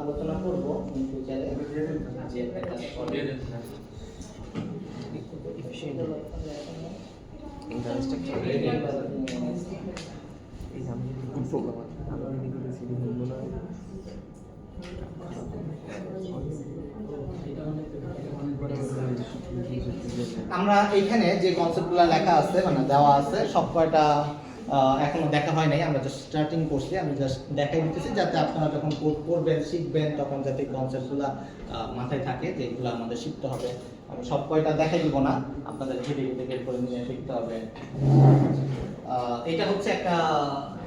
আলোচনা করব ফিউচারে যে একটা কাজ করবে আমরা এখানে যে কনসেপ্টগুলো লেখা আছে মানে দেওয়া আছে সব কয়টা এখনো দেখা হয় নাই, আমরা জাস্ট স্টার্টিং করছি। আমি জাস্ট দেখাই দিতেছি যাতে আপনারা যখন কোড করবেন শিখবেন তখন যাতে কনসেপ্টগুলো মাথায় থাকে যে এগুলো আমাদের শিখতে হবে। আমি সব কয়টা দেখাই দিব না, আপনাদের ধীরে ধীরে বের করে নিয়ে শিখতে হবে। এটা হচ্ছে একটা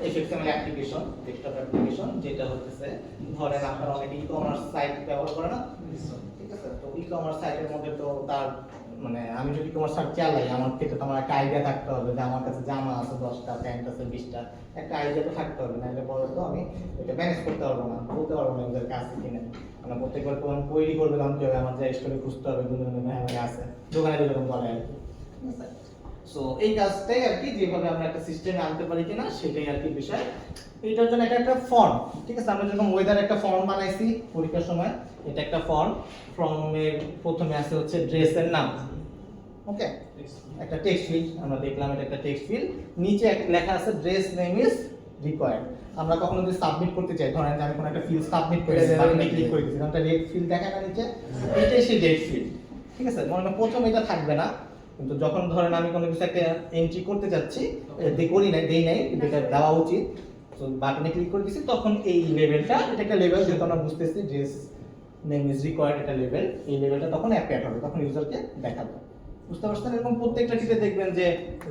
এফএক্সএমএল অ্যাপ্লিকেশন, ডেস্কটপ অ্যাপ্লিকেশন, যেটা হচ্ছে ধরেন আপনারা অনেক ই-কমার্স সাইট ব্যবহার করেন না, ঠিক আছে? তো ই-কমার্স সাইটের মধ্যে তো তার মানে আমি যদি ই-কমার্স সাইট চালাই আমার ক্ষেত্রে তো আমার একটা আইডিয়া থাকতে হবে যে আমার কাছে জামা আছে 10টা, প্যান্ট আছে 20টা, একটা আইডিয়া তো থাকতে হবে, নাহলে পরে তো আমি এটা ম্যানেজ করতে পারবো না, বলতে পারবো না ওদের কাছে কিনে। মানে প্রত্যেকবার তো আমি কোয়েরি করবে জানতে হবে, আমার যে স্টোরি খুঁজতে হবে দুজনে আছে দোকানে যেরকম বলে আর কি, ঠিক আছে? সো এই কাজটাই আর কি যেভাবে আমরা একটা সিস্টেমে আনতে পারি কিনা সেটাই আর কি বিষয়। এটার জন্য একটা ফর্ম, ঠিক আছে? আমরা যেরকম ওয়েদার একটা ফর্ম বানাইছি পরীক্ষার সময়, এটা একটা ফর্ম। ফর্মের প্রথমে আছে হচ্ছে ড্রেসের নাম, ওকে, একটা টেক্সট ফিল্ড আমরা দেখলাম, এটা একটা টেক্সট ফিল্ড। নিচে লেখা আছে ড্রেস নেম ইজ রিকোয়ার্ড। আমরা কখনো যদি সাবমিট করতে চাই, ধরেন যে আমি কোনো একটা ফিল্ড সাবমিট করে বাটনে ক্লিক করে দিয়েছি, একটা রেড ফিল্ড দেখায় না নিচে, এটাই সেই রেড ফিল্ড, ঠিক আছে? মনে হয় প্রথম এটা থাকবে না, কিন্তু যখন ধরেন আমি কোনো কিছু একটা এন্ট্রি করতে যাচ্ছি, করি নাই, দেই নাই, কিন্তু এটা দেওয়া উচিত, তো বাটনে ক্লিক করে দিছি, তখন এই লেভেলটা, এটা একটা লেভেল যেহেতু আমরা বুঝতেছি ড্রেস নেম ইজ রিকোয়ার্ড, এটা লেভেল, এই লেভেলটা তখন অ্যাপিয়ার হবে, তখন ইউজারকে দেখাবে। বুঝতে পারছেন? এরকম প্রত্যেকটা ক্ষেত্রে দেখবেন যে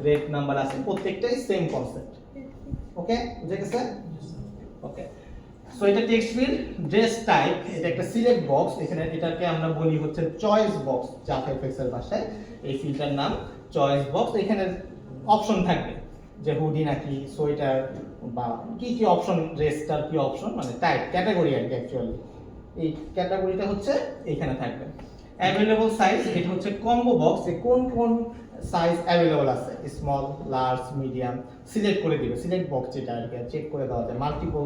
রেড নাম্বার আছে, প্রত্যেকটাই সেম কনসেপ্ট, ওকে? বুঝে গেছে? ওকে, সো এটা টেক্সট ফিল্ড। ড্রেস টাইপ, এটা একটা সিলেক্ট বক্স, এখানে এটাকে আমরা বলি হচ্ছে চয়েস বক্স জাভা এফএক্স এর ভাষায়। এই ফিল্ডটার নাম চয়েস বক্স। এখানে অপশন থাকবে যে হুডি নাকি সোয়েটার বা কি কি অপশন, ড্রেসটার কি অপশন, মানে টাইপ ক্যাটাগরি আর কি অ্যাকচুয়ালি। এই ক্যাটাগরিটা হচ্ছে এখানে থাকবে। অ্যাভেলেবল সাইজ, এটা হচ্ছে কম্বো বক্স, যে কোন কোন সাইজ অ্যাভেলেবল আছে, স্মল, লার্জ, মিডিয়াম সিলেক্ট করে দিবে। সিলেক্ট বক্স যেটা আর কি চেক করে দেওয়া যায়, মাল্টিপল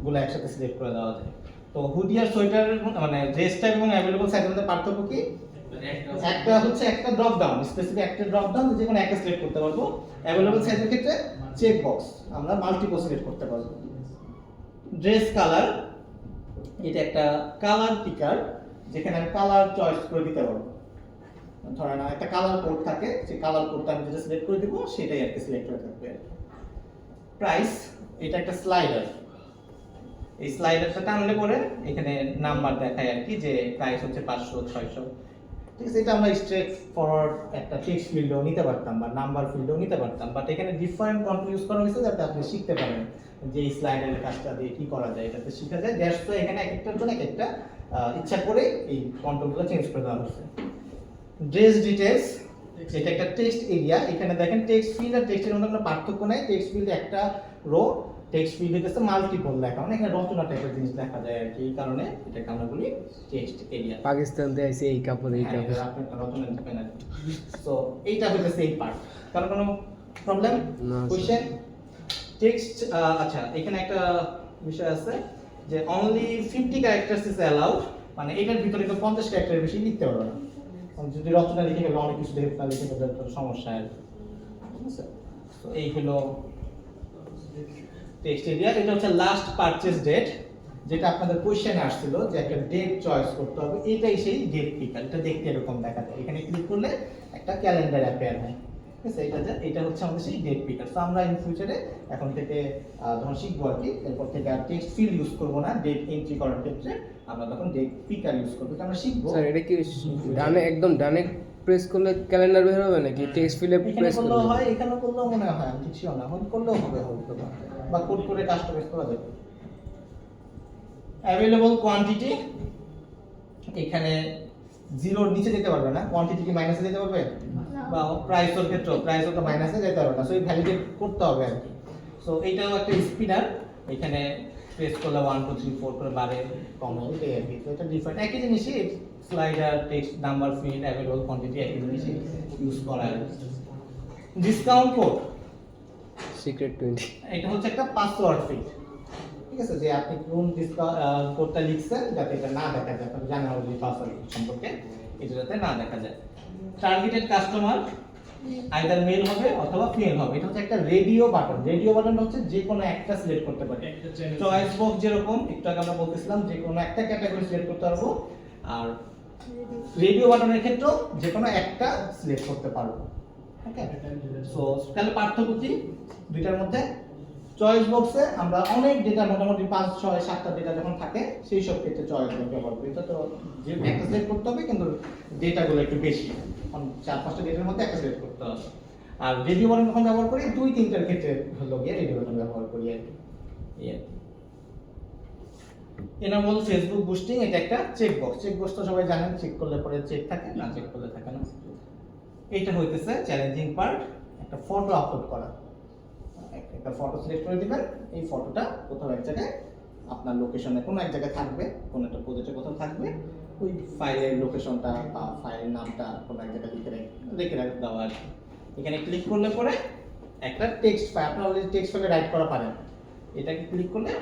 গুলো একসাথে সিলেক্ট করে দেওয়া যায়। তো হুডি আর সোয়েটার মানে ড্রেস টাইপ এবং অ্যাভেলেবল সাইজের মধ্যে পার্থক্য কি? একটা হচ্ছে একটা ড্রপ ডাউন, স্পেসিফিক একটা ড্রপ ডাউন, যে কোনো একটা সিলেক্ট করতে পারবো। অ্যাভেলেবল সাইজের ক্ষেত্রে চেক বক্স, আমরা মাল্টিপল সিলেক্ট করতে পারবো। ড্রেস কালার, এটা একটা কালার পিকার, যেখানে আমি কালার চয়েস করে দিতে পারবো। ধরেন একটা কালার কোড থাকে, সেই কালার কোডটা আমি যেটা সিলেক্ট করে দিব সেটাই আর কি সিলেক্ট হয়ে থাকবে। প্রাইস, এটা একটা স্লাইডার, এই স্লাইডারটা টানলে পরে এখানে নাম্বার দেখায় আর কি, যে প্রাইস হচ্ছে 500, 600, ঠিক আছে? এটা আমরা স্ট্রেট ফরওয়ার্ড একটা টেক্সট ফিল্ডও নিতে পারতাম বা নাম্বার ফিল্ডও নিতে পারতাম, বাট এখানে ডিফারেন্ট কন্ট্রোল ইউজ করা হয়েছে যাতে আপনি শিখতে পারেন যে এই স্লাইডারের কাজটা দিয়ে কি করা যায়, এটাতে শেখা যায়। দ্যাটস তো এখানে এক একটার জন্য এক একটা ইচ্ছা করে এই কন্ট্রোলগুলো চেঞ্জ করে দেওয়া হয়েছে। ড্রেস ডিটেইলস, এটা একটা টেক্সট এরিয়া, এখানে দেখেন টেক্সট ফিল্ড আর টেক্সটের মধ্যে কোনো পার্থক্য নাই। টেক্সট ফিল্ডে একটা রো, টেক্সট ফিল্ড হচ্ছে মাল্টিপল লেখা, মানে এখানে রচনা টাইপের জিনিস দেখা যায় আর কি, এই কারণে এটাকে আমরা বলি টেক্সট এরিয়া। পাকিস্তান থেকে আইছে এই কাপড়, এই কাপড় আপনি রচনা দিবেন আর কি। সো এইটা হইতেছে এই পার্ট। কারণ কোনো প্রবলেম, কোশ্চেন? টেক্সট, আচ্ছা এখানে একটা বিষয় আছে যে অনলি 50 ক্যারেক্টারস ইজ অ্যালাউড, মানে এটার ভিতরে তো 50 ক্যারেক্টারের বেশি লিখতে পারবে না। যদি রচনা লিখে গেলে অনেক কিছু লিখে ফেলে, লিখে গেলে তো সমস্যা আর কি, ঠিক আছে? তো এই হলো টেক্সট এরিয়া। এটা হচ্ছে লাস্ট পারচেজ ডেট, যেটা আপনাদের কোশ্চেনে আসছিল যে একটা ডেট চয়েস করতে হবে, এটাই সেই ডেট পিকার। এটা দেখতে এরকম দেখা যায়, এখানে ক্লিক করলে একটা ক্যালেন্ডার অ্যাপিয়ার হয়, ঠিক আছে? এটা হচ্ছে আমাদের সেই ডেট পিকার। তো আমরা ইন ফিউচারে এখন থেকে যখন শিখবো আর কি, এরপর থেকে আর টেক্সট ফিল্ড ইউজ করবো না, ডেট এন্ট্রি করার ক্ষেত্রে আমরা তখন ডেট পিকার ইউজ করবো। এটা আমরা শিখবো। স্যার এটা কি ডানে, একদম ডানে প্রেস করলে ক্যালেন্ডার বের হবে নাকি টেক্সট ফিল্ডে প্রেস করলে হয়? এখানে করলেও মনে হয়, আমি ঠিক শিওর না, হোল্ড করলেও হবে, হোল্ড করলে বা কোড করে কাস্টমাইজ করা যাবে। অ্যাভেলেবল কোয়ান্টিটি, এখানে জিরোর নিচে যেতে পারবে না, কোয়ান্টিটি কি মাইনাসে যেতে পারবে? বা প্রাইসের ক্ষেত্রে প্রাইসও তো মাইনাসে যেতে পারবে না, সো এই ভ্যালিডেট করতে হবে আর কি। সো এইটাও একটা স্পিনার, এখানে প্রেস করলে 1 2 3 4 করে বাড়ে কমে, এটাই আর কি। তো এটা ডিফারেন্ট, একই জিনিসই slider, text, number field, available quantity একই জিনিসই ইউজ করা হয়। ডিসকাউন্ট কোড, সিক্রেট 20, এটা হচ্ছে একটা পাসওয়ার্ড ফিল্ড, ঠিক ঠিক আছে, যে আপনি কোন কোডটা লিখছেন যাতে এটা না দেখা যায়, আপনি জানেন অলরেডি পাসওয়ার্ড সম্পর্কে, এটা যাতে না দেখা যায়। টার্গেটেড কাস্টমার আইদার মেল হবে অথবা ফিমেল হবে। এটা হচ্ছে একটা রেডিও বাটন। রেডিও বাটন হচ্ছে যে কোনো একটা সিলেক্ট করতে পারে। চয়েস বক্স যেরকম একটু আগে আমরা বলতেছিলাম যে কোনো একটা ক্যাটাগরি সিলেক্ট করতে পারবো, আর রেডিও বাটনের ক্ষেত্রেও যে কোনো একটা সিলেক্ট করতে পারবো। ওকে, সো তাহলে পার্থক্য কি দুইটার মধ্যে? চয়েস বক্সে আমরা অনেক ডেটা, মোটামুটি 5, 6, 7টা ডেটা যখন থাকে সেই সব ক্ষেত্রে চয়েস বক্স ব্যবহার করি। এটা তো যে একটা সিলেক্ট করতে হবে কিন্তু ডেটাগুলো একটু বেশি, 4-5টা ডেটার মধ্যে একটা সিলেক্ট করতে হবে। আর রেডিও বাটন যখন ব্যবহার করি 2-3টার ক্ষেত্রে হলো গিয়ে রেডিও বাটন ব্যবহার করি আর কি। এনাবল ফেসবুক বুস্টিং, এটা একটা চেক বক্স। চেক বক্স তো সবাই জানেন, চেক করলে পরে চেক থাকে, না চেক করলে থাকে না। এইটা হইতেছে চ্যালেঞ্জিং পার্ট, একটা ফটো আপলোড করা। একটা ফটো সিলেক্ট করে দিবেন, এই ফটোটা কোথাও এক জায়গায় আপনার লোকেশনে কোনো এক জায়গায় থাকবে, কোনো একটা প্রজেক্টে কোথাও থাকবে, ওই ফাইলের লোকেশনটা বা ফাইলের নামটা কোনো এক জায়গায় লিখে দেওয়া আর কি। এখানে ক্লিক করলে পরে একটা টেক্সট ফাইল, আপনি অলরেডি টেক্সট ফাইলে রাইট করা পারেন, এটাকে ক্লিক করলে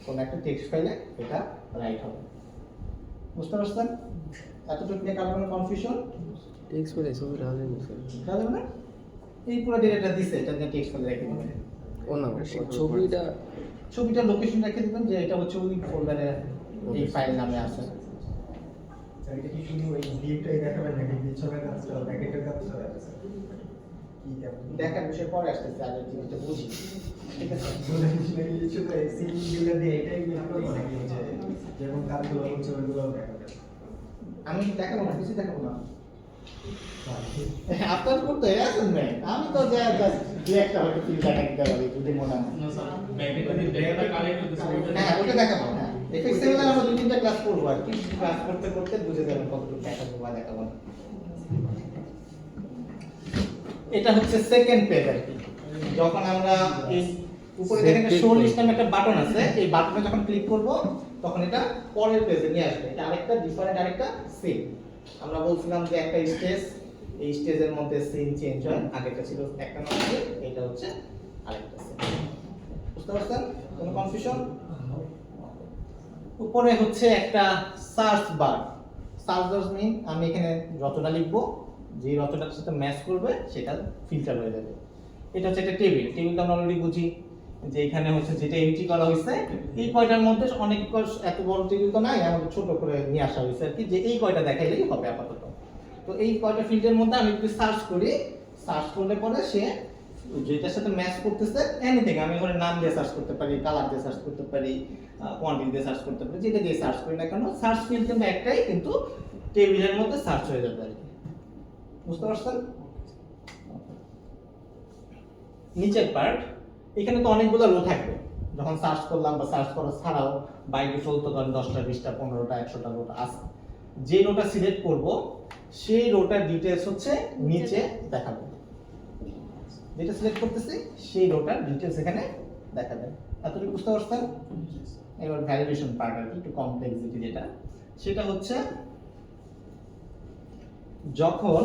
কোনো একটা টেক্সট ফাইলে এটা রাইট হবে। বুঝতে পারছেন? এতটুকু নিয়ে কারো কোনো কনফিউশন? টেক্সট ফাইলে ছবি রাখা যাবে না? এই পুরো ডেটাটা দিছে, এটা নিয়ে টেক্সট ফাইলে রেখে দিবেন। ও না, ছবিটা লোকেশন রেখে দিবেন যে এটা হচ্ছে ওই ফোল্ডারে এই ফাইল নামে আছে। এটা কি শুধু ওই ভিউটাই দেখাবেন নাকি পিছনের কাজটা প্যাকেটের কাজটা কি দেখার বিষয় পরে আসতেছে, আগে জিনিসটা বুঝি। ঠিক আছে, শুধু এই সিলিংগুলো দিয়ে এটাই মিস করবো নাকি হচ্ছে যেমন কাজগুলো হচ্ছে ওইগুলো দেখাবেন? আমি দেখাবো না, কিছু দেখাবো না। আপনার করতে আছেন ভাই, আমি তো যা দুই একটা হয়তো ফিল দেখা দিতে পারি যদি মনে হয়। হ্যাঁ, ওটা দেখাবো। হ্যাঁ, এফএক্স এর আমরা 2-3টা ক্লাস করবো আর কি, ক্লাস করতে করতে বুঝে যাবেন কতটুকু দেখাবো বা দেখাবো না। এটা হচ্ছে সেকেন্ড পেজ আর কি। যখন আমরা এই উপরে দেখেন শো লিস্ট নামে একটা বাটন আছে, এই বাটনে যখন ক্লিক করব তখন এটা পরের পেজে নিয়ে আসবে। এটা আরেকটা ডিফারেন্ট, আরেকটা সিন। আমরা বলছিলাম যে একটা স্টেজ, এই স্টেজের মধ্যে সিন চেঞ্জ হয়, আগেটা ছিল একটা নম্বরে, এটা হচ্ছে আরেকটা সিন। বুঝতে পারছেন? কোনো কনফিউশন? উপরে হচ্ছে একটা সার্চ বার। সার্চ বার মিন আমি এখানে যতটা লিখবো, যে রচনাটার সাথে ম্যাচ করবে সেটা ফিল্টার হয়ে যাবে। এটা হচ্ছে একটা টেবিল। টেবিলটা আমরা অলরেডি বুঝি যে এখানে হচ্ছে যেটা এন্ট্রি করা হয়েছে এই কয়টার মধ্যে অনেক এত বড় টেবিল তো নাই, আমাদের ছোট করে নিয়ে আসা হয়েছে আর কি, যে এই কয়টা দেখাইলেই হবে আপাতত। তো এই কয়টা ফিল্ডের মধ্যে আমি যদি সার্চ করি, সার্চ করলে পরে সে যেটার সাথে ম্যাচ করতেছে এনিথিং, আমি ওখানে নাম দিয়ে সার্চ করতে পারি, কালার দিয়ে সার্চ করতে পারি, কোয়ান্টিটি দিয়ে সার্চ করতে পারি, যেটা দিয়ে সার্চ করি না কেন সার্চ ফিল্ড কিন্তু একটাই, কিন্তু টেবিলের মধ্যে সার্চ হয়ে যাবে আর কি। বুঝতে পারছেন? নিচের পার্ট, এখানে তো অনেকগুলো রো থাকবে। যখন সার্চ করলাম বা সার্চ করা ছাড়াও বাই ডিফল্ট তো ধরেন 10টা 20টা 15টা 100টা রোটা আছে, যে রোটা সিলেক্ট করব সেই রোটার ডিটেইলস হচ্ছে নিচে দেখাবে। যেটা সিলেক্ট করতেছি সেই রোটার ডিটেইলস এখানে দেখাবে। এতটুকু বুঝতে পারছেন? এবার ভ্যালিডেশন পার্ট আর একটু কমপ্লেক্সিটি, যেটা সেটা হচ্ছে যখন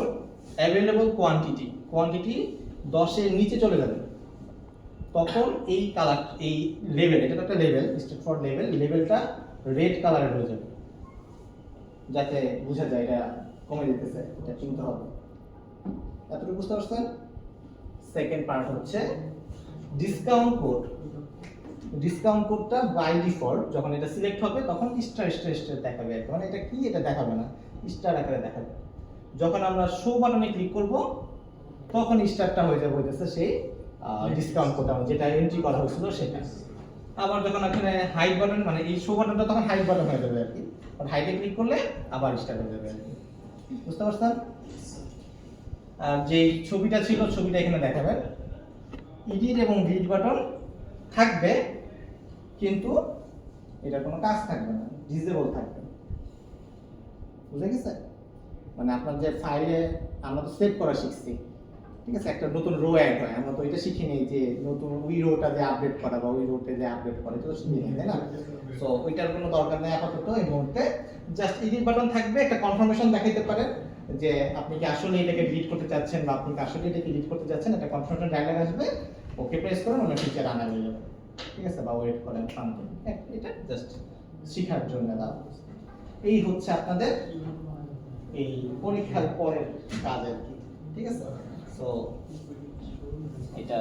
অ্যাভেলেবল কোয়ান্টিটি 10 এর নিচে চলে যাবে তখন এই কালার, এই লেভেল, এটা তো একটা লেভেল, স্টেট ফর লেভেলটা রেড কালারের হয়ে যাবে, যাতে বোঝা যায় এটা কমে যেতেছে, এটা চিন্তা হবে। এতটুকু বুঝতে পারছেন? সেকেন্ড পার্ট হচ্ছে ডিসকাউন্ট কোড। ডিসকাউন্ট কোডটা বাই ডিফল্ট যখন এটা সিলেক্ট হবে তখন স্টার দেখাবে, মানে এটা কি এটা দেখাবে না, স্টার আকারে দেখাবে। যখন আমরা শো বাটনে ক্লিক করব তখন স্টারটা হয়ে যাবে হইতেছে সেই ডিসকাউন্ট কোড যেটা এন্ট্রি করা হয়েছিল সেটা। আবার যখন এখানে হাইড বাটন, মানে এই শো বাটনটা তখন হাইড বাটন হয়ে যাবে আর কি, আর হাইডে ক্লিক করলে আবার স্টার হয়ে যাবে আর কি। বুঝতে পারছেন? আর যে ছবিটা ছিল ছবিটা এখানে দেখাবে। এডিট এবং ডিলিট বাটন থাকবে কিন্তু এটা কোনো কাজ থাকবে না, ডিসেবল থাকবে। বুঝে গেছে? মানে আপনার যে ফাইলে আমরা তো সেভ করা শিখছি, ঠিক আছে, একটা নতুন রো অ্যাড হয়, আমরা তো এটা শিখিনি যে নতুন ওই রোটা যে আপডেট করা বা ওই রোতে যে আপডেট করা, এটা তো শিখিনি, তাই না? সো ওইটার কোনো দরকার নেই আপাতত এই মুহূর্তে। জাস্ট এডিট বাটন থাকবে, একটা কনফার্মেশন দেখাইতে পারে যে আপনি কি আসলে এটাকে ডিলিট করতে চাচ্ছেন বা আপনি কি আসলে এটাকে ডিলিট করতে চাচ্ছেন, একটা কনফার্মেশন ডায়লগ আসবে, ওকে প্রেস করুন, অন্য ফিচার আনা হয়ে যাবে। ঠিক আছে, বা ওয়েট করেন শান্তি, এটা জাস্ট শেখার জন্য দাও। এই হচ্ছে আপনাদের এই পরীক্ষার পরের কাজ আর কি, ঠিক আছে। সো এটা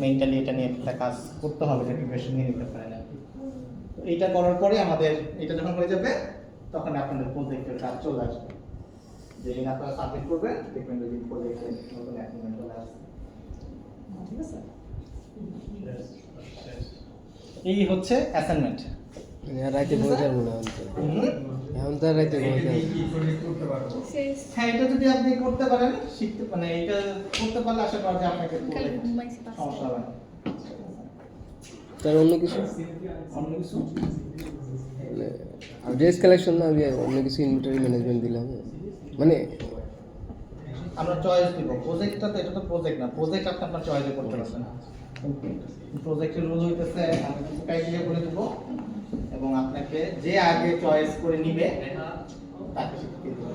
মেন্টালি এটা নিয়ে একটা কাজ করতে হবে, এটা প্রিপারেশন নিয়ে নিতে পারেন আর কি। তো এইটা করার পরে আমাদের এটা যখন হয়ে যাবে তখন আপনাদের প্রজেক্টের কাজ চলে আসবে, যেদিন আপনারা সাবমিট করবেন দেখবেন যদি প্রজেক্টে নতুন অ্যাসাইনমেন্ট চলে আসছে, ঠিক আছে। এই হচ্ছে অ্যাসাইনমেন্ট। রাইতে ঘুমাতে পারবো না এখন তো আর রাইতে ঘুমাতে পারবো না। কি প্রজেক্ট করতে পারবো? হ্যাঁ, এটা যদি আপনি করতে পারেন, শিখতে মানে এটা করতে পারলে আশা করা যায় আপনাকে project সমস্যা হবে না। তার অন্য কিছু অন্য কিছু মানে ড্রেস কালেকশন না দিয়ে অন্য কিছু ইনভেন্টরি ম্যানেজমেন্ট দিলাম মানে আমরা চয়েস দিব। প্রজেক্টটা তো, এটা তো প্রজেক্ট না, প্রজেক্ট আপনি আপনার চয়েসে করতে পারবেন। প্রজেক্টের রুল হইতেছে আমি কিছু ক্রাইটেরিয়া বলে দেব এবং আপনাকে যে আগে চয়েস করে নিবে তাকে শিখিয়ে দেব,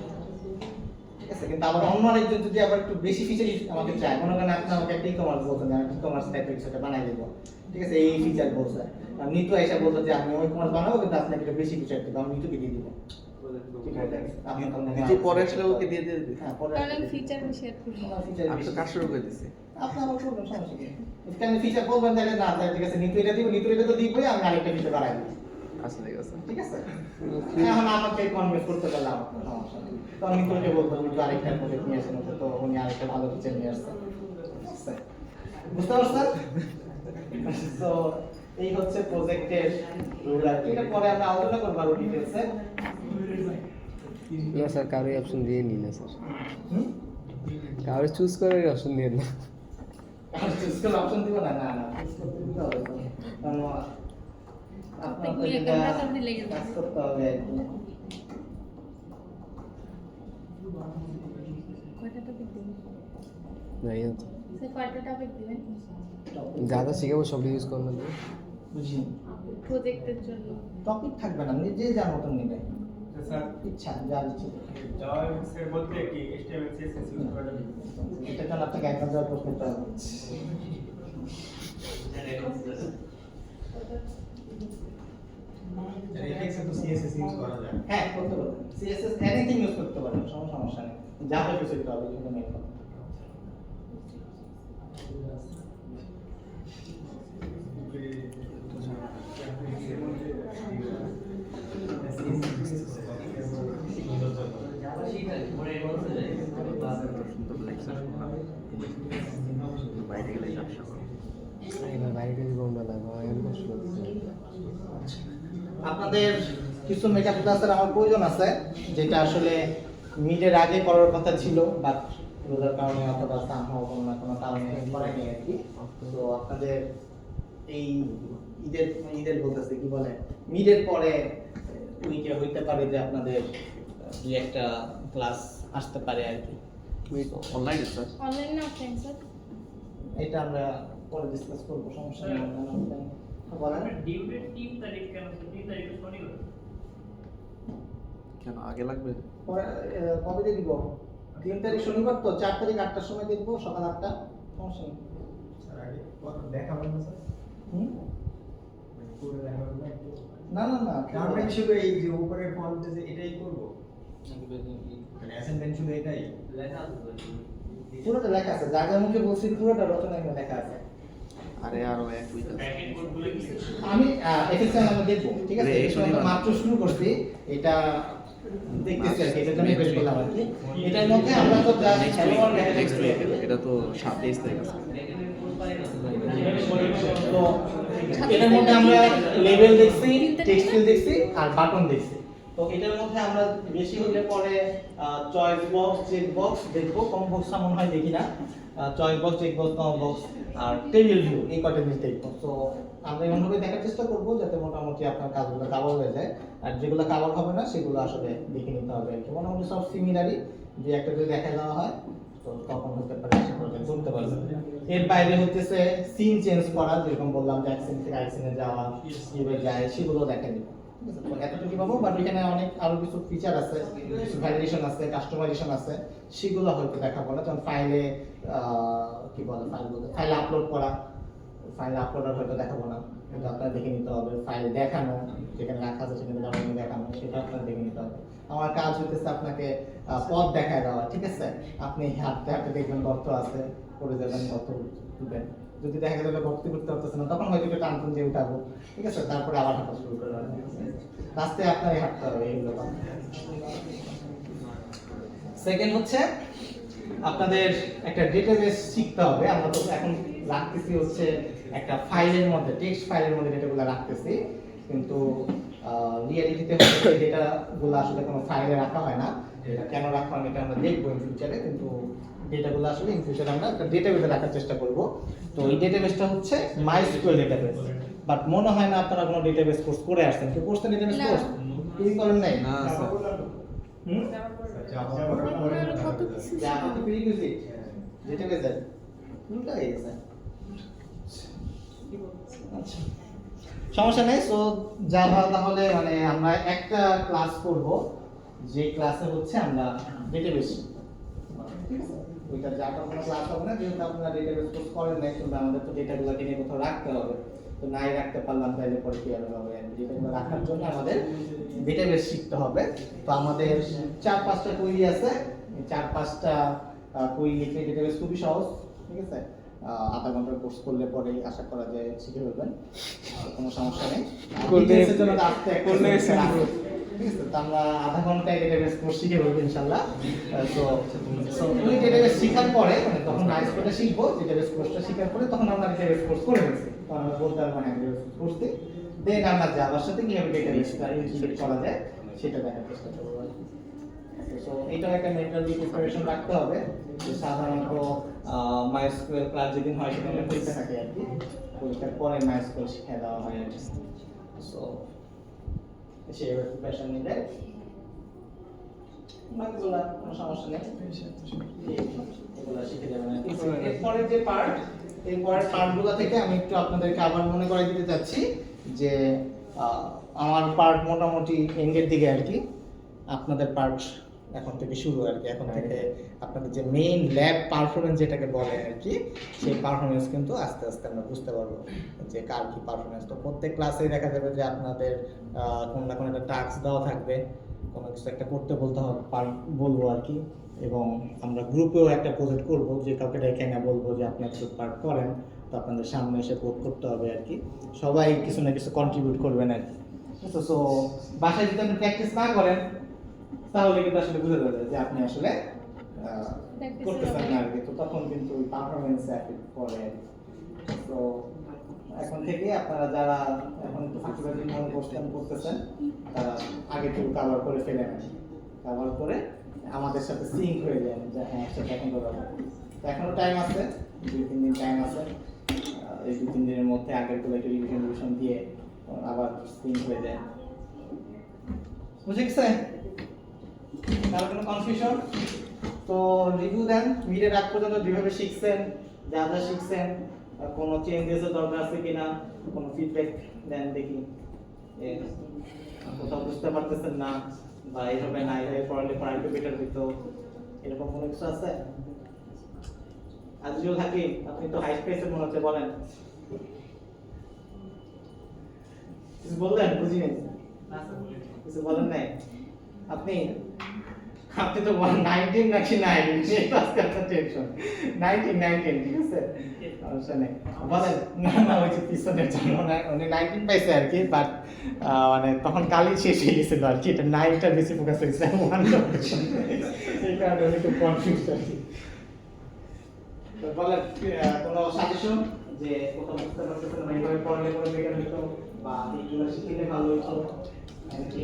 ঠিক আছে। কিন্তু আবার অন্য আরেকজন যদি আবার একটু বেশি ফিচার আমাকে চায়, মনে করেন আপনি আমাকে একটা ই-কমার্স বলছেন, আমি ই-কমার্স টাইপের কিছু একটা বানাই দেবো, ঠিক আছে, এই ফিচার বলছে, আর নিতু এসে বলতো যে আমি ওই কমার্স বানাবো কিন্তু আপনাকে একটা বেশি ফিচার দেবো, আমি নিতুকে দিয়ে দিব। নিতু পরে আসলে ওকে দিয়ে দিবে। হ্যাঁ, পরে কারণ ফিচার শেয়ার করি আমার feature আমি তো বেশি। কাজ শুরু করে দিছি। আপনি আমার করবেন, সমস্যা কি? এটা আমি ফিচার বলবেন তাহলে না, তাহলে ঠিক আছে, নিতু এটা দিব, নিতু এটা তো দিবই, আমি আরেকটা ফিচার বাড়াই দিই, আচ্ছা ঠিক আছে। ঠিক আছে। এখন আমাকে কনভিন্স করতে পারলে আমার কোনো সমস্যা নেই। তো আমি নিতুকে বলবো নিতু আরেকটা প্রজেক্ট নিয়ে আসেন, তো উনি আরেকটা ভালো ফিচার নিয়ে আসছে, ঠিক আছে? বুঝতে পারছেন? তো এই হচ্ছে প্রজেক্টের রুল আর কি। এটা পরে আমরা আলোচনা করবো আরো ডিটেইলসে। না স্যার কারোই অপশন দিয়ে নি না স্যার, কারোই চুজ করার অপশন দিয়ে না। আর চুজ করে অপশন দিব না, না না চুজ করতে দিতে হবে তো। কারণ আপনার তো আপনি এটা কোন কাজে লেগে যাবেন? কাজ করতে হবে আর কি। কয়টা টপিক দিবেন যাই হোক স্যার, কয়টা টপিক দিবেন যা যা শিখাবো সব ইউজ করবেন। বুঝি প্রজেক্টের জন্য? টপিক থাকবে না, নিজে যার মতন নিবে, স্যার ইচ্ছা যার ইচ্ছে। জাভাস্ক্রিপ্টের মধ্যে কি HTML CSS ইউজ করা যাবে? এটা জন্য আপনাকে একদম যাওয়ার প্রশ্ন করতে হবে। এফএক্সে তো CSS ইউজ করা যায়। হ্যাঁ, করতে পারবেন, সিএসএস এনিথিং ইউজ করতে পারেন, সমস্যা নেই, যাবে কিছু দিতে হবে, কিন্তু মেইন কথা। সুন্দর লেকচার শুনলাম। বাইরে গেলে ব্যবসা করো। এবার বাইরে গেলে বন্ধ লাগবে এমন কষ্ট লাগছে। আপনাদের কিছু মেকআপ ক্লাসের আমার প্রয়োজন আছে, যেটা আসলে মিডের আগে করার কথা ছিল, বাট রোজার কারণে অথবা সামহাও কোনো না কোনো কারণে করেনি আর কি। তো আপনাদের এই ঈদের ঈদের বলতেছে কি বলে, মিডের পরে উইকে হইতে পারে যে আপনাদের দুই একটা ক্লাস আসতে পারে আর কি। অনলাইনে স্যার। অনলাইন না অফলাইন স্যার? এটা আমরা পরে ডিসকাস করবো, সমস্যা নেই। বলেন ডিউ ডেট 3 তারিখ কেন? 3 তারিখ শনিবার। কেন আগে লাগবে? পরে কবে দিয়ে দিব? 3 তারিখ শনিবার তো, 4 তারিখ 8টার সময় দেখবো, সকাল 8টা, সমস্যা নেই। স্যার আগে দেখাবেন না স্যার? হুম? পুরো দেখাবেন না একটু? না না না, আমরা কি শুধু এই যে উপরের ফন্টে যে এটাই করব? মানে অ্যাসাইনমেন্ট শুধু এটাই? পুরোটা লেখা আছে, যা যা মুখে বলছি পুরোটা রচনা এখানে লেখা আছে। আরে আরো এক উইক আছে। প্যাকেট কোডগুলো কি? আমি এফএক্সএল আমরা দেখবো, ঠিক আছে? এই এটা আমরা শনিবার। মাত্র শুরু করছি, এটা দেখতেছি আর কি, এটা জন্য বের করলাম আর কি। এটার মধ্যে আমরা তো যা নেক্সট উইক এটা তো 27 তারিখ আছে। তো এটার মধ্যে আমরা লেভেল দেখছি, টেক্সট ফিল দেখছি আর বাটন দেখছি। তো এটার মধ্যে আমরা বেশি হলে পরে চয়েস বক্স, চেক বক্স দেখবো, কম বক্স মনে হয় দেখি না। চয়েস বক্স, চেক বক্স, কম বক্স আর টেবিল ভিউ, এই কয়টা জিনিস দেখবো। তো আমরা এমনভাবে দেখার চেষ্টা করবো যাতে মোটামুটি আপনার কাজগুলো কাভার হয়ে যায়, আর যেগুলো কাভার হবে না সেগুলো আসলে দেখে নিতে হবে আর কি। মোটামুটি সব সিমিলারই, যে একটা যদি দেখা দেওয়া হয় তো তখন হতে পারে বলতে পারবেন। এর বাইরে হতেছে সিন চেঞ্জ করা, যেরকম বললাম যে এক সিন থেকে আরেক সিনে যাওয়া, কিভাবে যায় সেগুলো দেখা দিবে। এতটুকু পাবো, বাট এখানে অনেক আরো কিছু ফিচার আছে, কিছু ভ্যালিডেশন আছে, কাস্টমাইজেশন আছে, সেগুলো হয়তো দেখাবো না। যেমন ফাইলে কি বলে, ফাইল আপলোড করা, ফাইল আপলোডার হয়তো দেখাবো না। কিন্তু আপনার দেখে নিতে হবে, ফাইল দেখানো যেখানে রাখা আছে সেখানে জমা দেখানো সেটা আপনার দেখে নিতে হবে। আমার কাজ হচ্ছে আপনাকে পথ দেখায় দেওয়া, ঠিক আছে? আপনি হাঁটতে হাঁটতে দেখবেন গর্ত আছে, পড়ে যাবেন, গর্ত উঠবেন। যদি দেখা গেল ভক্তি করতে পারতেছে না তখন হয়তো একটু টানটুন দিয়ে উঠাবো, ঠিক আছে? তারপরে আবার হাঁটা শুরু করে রাস্তায় আপনারই হাঁটতে হবে এইগুলো। সেকেন্ড হচ্ছে আপনাদের একটা ডেটাবেস শিখতে হবে। আমরা তো এখন রাখতেছি হচ্ছে একটা ফাইলের মধ্যে, টেক্সট ফাইলের মধ্যে ডেটাগুলো রাখতেছি, কিন্তু রিয়েলিটিতে হচ্ছে ডেটাগুলো আসলে কোনো ফাইলে রাখা হয় না। এটা কেন রাখা হয় এটা আমরা দেখবো ইন ফিউচারে, কিন্তু ডেটাগুলো আসলে ইন ফিউচারে আমরা একটা ডেটাবেসে রাখার চেষ্টা করব। তো এই ডেটাবেসটা হচ্ছে মাইস্কুয়েল ডেটাবেস, বাট মনে হয় না আপনারা কোনো ডেটাবেস কোর্স করে আসছেন। কেউ করছেন ডেটাবেস কোর্স? কি করেন নাই? না স্যার। হুম? কত কিছু যা আপনি প্রিরিকুইজিট ডেটাবেসের কোনটা গেছে? আচ্ছা, সমস্যা নেই। সো জাভা তাহলে মানে আমরা একটা ক্লাস করব, যে ক্লাসে হচ্ছে আমরা ডেটাবেস, ঠিক আছে? ওইটা জাভা কোনো ক্লাস হবে না, যেহেতু আপনারা ডেটাবেস কোর্স করেন নাই, কিন্তু আমাদের তো ডেটাগুলোকে নিয়ে কোথাও রাখতে হবে। তো নাই রাখতে পারলাম তাহলে পরে কি হবে? ডেটাগুলো রাখার জন্য আমাদের ডেটাবেস শিখতে হবে। তো আমাদের 4-5টা কুইরি আছে, 4-5টা কুইরি লিখলে ডেটাবেস খুবই সহজ, ঠিক আছে? আধা ঘন্টার কোর্স করলে পরে আশা করা যায় শিখে ফেলবেন, কোনো সমস্যা নেই। ডিটেইলসের জন্য আস্তে একটা করলে ঠিক আছে? তো আমরা আধা ঘন্টায় ডেটাবেস কোর্স শিখে ফেলবো ইনশাআল্লাহ। তো ওই ডেটাবেস শেখার পরে মানে তখন মাইস্কুয়েলটা শিখবো, ডেটাবেস কোর্সটা শেখার পরে তখন আমরা ডেটাবেস কোর্স করে ফেলছি, তখন আমরা বলতে পারবো না ডেটাবেস কোর্সে। দেন আমরা জাভার সাথে কিভাবে ডেটাবেসটা ইন্টিগ্রেট করা যায় সেটা দেখার চেষ্টা করবো। সো এইটাও একটা মেন্টালি প্রিপারেশন রাখতে হবে, যে সাধারণত মাইস্কুয়েল ক্লাস যেদিন হয় সেদিন পরীক্ষা থাকে আর কি, পরীক্ষার পরে মাইস্কুয়েল শিখিয়ে দেওয়া হয় আর কি। সো সেইভাবে প্রিপারেশন নিলে বাকিগুলো কোনো সমস্যা নেই, এগুলো শিখে যাবেন আর কি। এরপরের যে পার্ট, এই পরের পার্টগুলো থেকে আমি একটু আপনাদেরকে আবার মনে করাই দিতে চাচ্ছি যে আমার পার্ট মোটামুটি এন্ডের দিকে আর কি, আপনাদের পার্ট এখন থেকে শুরু আর কি। এখন থেকে আপনাদের যে মেইন ল্যাব পারফরমেন্স যেটাকে বলে আর কি, সেই পারফরমেন্স কিন্তু আস্তে আস্তে আমরা বুঝতে পারবো যে কার কি পারফরমেন্স। তো প্রত্যেক ক্লাসেই দেখা যাবে যে আপনাদের কোনো না কোনো একটা টাস্ক দেওয়া থাকবে, কোনো কিছু একটা করতে বলবো আর কি, এবং আমরা গ্রুপেও একটা প্রজেক্ট করবো, যে কাউকে ডেকে না বলবো যে আপনি একটা পার্ট করেন, তো আপনাদের সামনে এসে কোড করতে হবে আর কি। সবাই কিছু না কিছু কন্ট্রিবিউট করবেন আর কি। সো বাসায় যদি আপনি প্র্যাকটিস না করেন তাহলে কিন্তু আসলে বুঝে যাবে যে আপনি আসলে করতেছেন না আর কি। তো তখন কিন্তু পারফরমেন্সে এফেক্ট পড়ে। তো এখন থেকে আপনারা যারা এখন একটু ফাঁকিবাজি মনে করতেছেন তারা আগে থেকে কাভার করে ফেলেন, কাভার করে আমাদের সাথে সিঙ্ক হয়ে যায় যে হ্যাঁ একসাথে এখন করা হবে। তো এখনো টাইম আছে, 2-3 দিন টাইম আছে। এই 2-3 দিনের মধ্যে আগের গুলো একটু রিভিশন দিয়ে আবার সিঙ্ক হয়ে যায়। বুঝে গেছে? তার কোনো কনফিউশন? তো রিভিউ দেন মিডের আগ পর্যন্ত যেভাবে শিখছেন, যা যা শিখছেন, কোনো চেঞ্জেসের দরকার আছে কিনা, কোনো ফিডব্যাক দেন দেখি। কোথাও বুঝতে পারতেছেন না বা এইভাবে না, এইভাবে পড়ালে একটু বেটার হইতো, এরকম কোনো কিছু আছে? আজিজুল হাকিম, আপনি তো হাই স্পেসের মনে হচ্ছে, বলেন। কিছু বললেন? বুঝিনি। কিছু বলেন নাই আপনি? আপনি তো 19 নাকি 9, এটা আজকে একটা টেনশন। 19 ঠিক আছে, সমস্যা নেই, বলেন। না না, ওই যে পিছনের জন্য না, উনি 19 পাইছে আর কি, বাট মানে তখন কালই শেষ হয়ে গেছিল আর কি, এটা 9টা বেশি ফোকাস হয়েছে, এই কারণে উনি খুব কনফিউজ আর কি। তো বলেন কোনো সাজেশন যে কোথাও বুঝতে পারতেছেন না, এইভাবে পড়লে পরে বেকার হইতো বা এইগুলো শিখলে ভালো হইতো নাকি?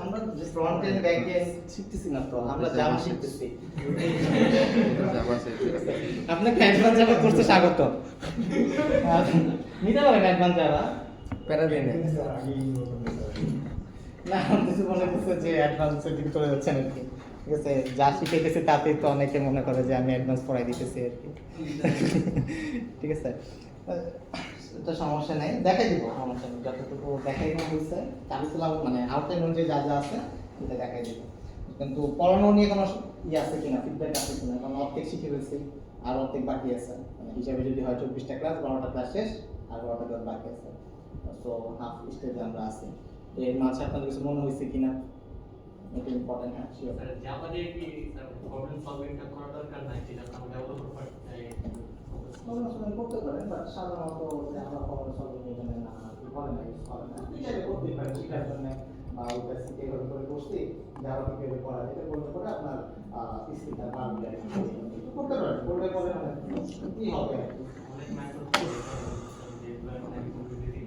আমরা যে ফ্রন্ট এন্ড ব্যাক এন্ড শিখতেছি না, তো আমরা জাভা শিখতেছি। আপনাকে অ্যাডভান্স জাভা কোর্সে স্বাগত। নিতে পারেন অ্যাডভান্স জাভা, প্যারা দেয় না। না কিছু মনে করছে যে অ্যাডভান্সের দিকে চলে যাচ্ছেন আর কি, ঠিক আছে? যা শিখাইতেছে তাতে তো অনেকে মনে করে যে আমি অ্যাডভান্স পড়াই দিতেছি আর কি, ঠিক আছে? এটা সমস্যা নাই, দেখাই দিব, সমস্যা নেই, যতটুকু দেখাইনো হয়েছে কারিকুলাম মানে আউটলাইন অনুযায়ী যা যা আছে এটা দেখাই দিব। কিন্তু পড়ানো নিয়ে কোনো আছে কিনা, ফিডব্যাক আছে কিনা, কারণ অর্ধেক শিখে ফেলছি আর অর্ধেক বাকি আছে, মানে হিসাবে যদি হয় 24টা ক্লাস, 12টা ক্লাস শেষ আর 12টা ক্লাস বাকি আছে, সো হাফ স্টেজে আমরা আছি। তো এর মাঝে আপনাদের কিছু মনে হয়েছে কিনা, এটা ইম্পর্টেন্ট। হ্যাঁ শিওর। স্যার জাভা দিয়ে কি স্যার প্রবলেম সলভিংটা করা দরকার নাই, যেটা আমরা ডেভেলপার পার্টে প্রবলেম সলভিং করতে পারেন, বাট সাধারণত আমরা প্রবলেম সলভিং এখানে না করে না, ইউজ করে না, এটা করতে পারেন শেখার জন্য, বা ওটা শিখে এভাবে করে বসতে যারা থেকে করা যেতে বলতে করে আপনার স্কিলটা বাড়বে, করতে পারেন, করলে পরে মানে কি হবে আর কি, অনেক ম্যাথড করে যেগুলো অনেক কমপ্লিকেটেড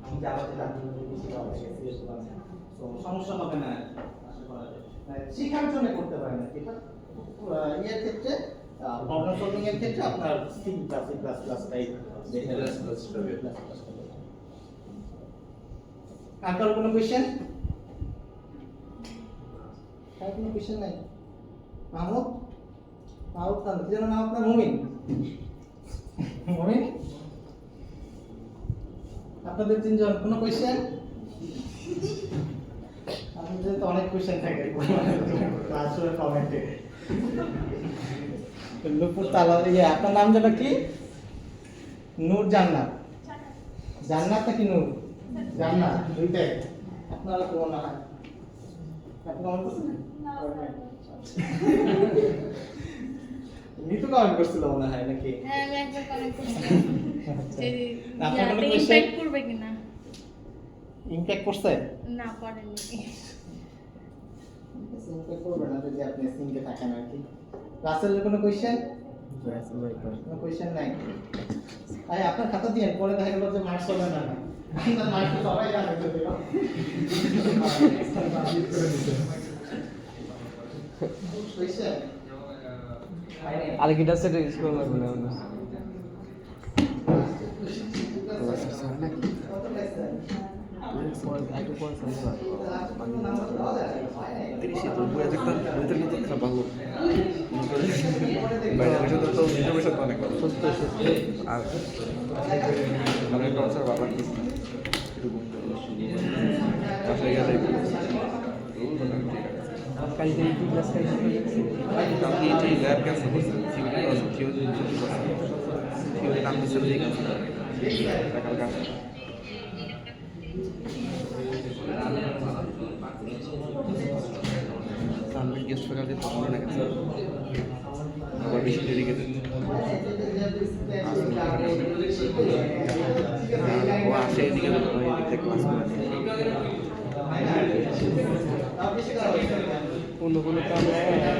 আমি যারা যেটা বেশি হবে সিরিয়াস মানে তো সমস্যা হবে না আশা করা যায়। মানে শেখার জন্য করতে পারেন না, ঠিক আছে? ইয়ের ক্ষেত্রে প্রবলেম সলভিং এর ক্ষেত্রে আপনার সি প্লাস প্লাস টাইপ আর কারো কোনো কোয়েশ্চেন? আর কোনো কোয়েশ্চেন নাই? মাহমুদ মাহমুদ খান, কি যেন নাম আপনার? মুমিন। মুমিন, আপনাদের তিনজন কোনো কোয়েশ্চেন? আপনাদের তো অনেক কোয়েশ্চেন থাকে ক্লাসরুমে কমেন্টে। নুপুর তালা, আপনার নাম যেন কি? নূর জান্নাত। জান্নাত নাকি নূর? জান্নাত, দুইটাই। আপনারা তো মনে হয় আপনি কমেন্ট করছেন? নিতু কমেন্ট করছিল মনে হয় নাকি? হ্যাঁ আমি একবার কমেন্ট করছিলাম যে আপনার কোনো ইয়াতে question? ইমপ্যাক্ট করবে কিনা। ইমপ্যাক্ট করছে? না করেনি। ইমপ্যাক্ট করবে না যদি আপনি সিঙ্কে থাকেন আর কি। রাসেলের কোনো কোয়েশ্চেন? কোনো কোয়েশ্চেন নাই? আরে আপনার খাতা দিয়েন, পরে দেখা গেল যে মার্কস হবে না। আপনার মার্কস তো সবাই জানে যদিও। কোয়েশ্চেন? আরেকটা সেটা ইউজ করবো না আমরা। কত পাইছেন? 30 তো বুয়া একটা ভিতর কিন্তু ভালো বাইরে এসে তো ইনফরমেশন অনেক ভালো আর মানে টর্চার বাবা কি এরকম বাসায় গেলে কালকে কি ক্লাস খাইছি? কালকে এই ল্যাব ক্যান্সেল করছে থিওরি নাম দিচ্ছে যে ক্যান্সেল কালকে আসে সামনে গেস্ট ফ্যাকাল্টি পছন্দ না গেছে আবার বেশি ডেডিকেটেড ও আসে এদিকে এদিকে ক্লাস করে অন্য কোনো কামে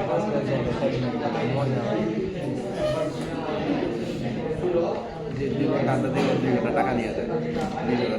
আজকাল মজা যে দুটো কাজটা থেকে 2 টাকা নিয়ে যায় নিজেরা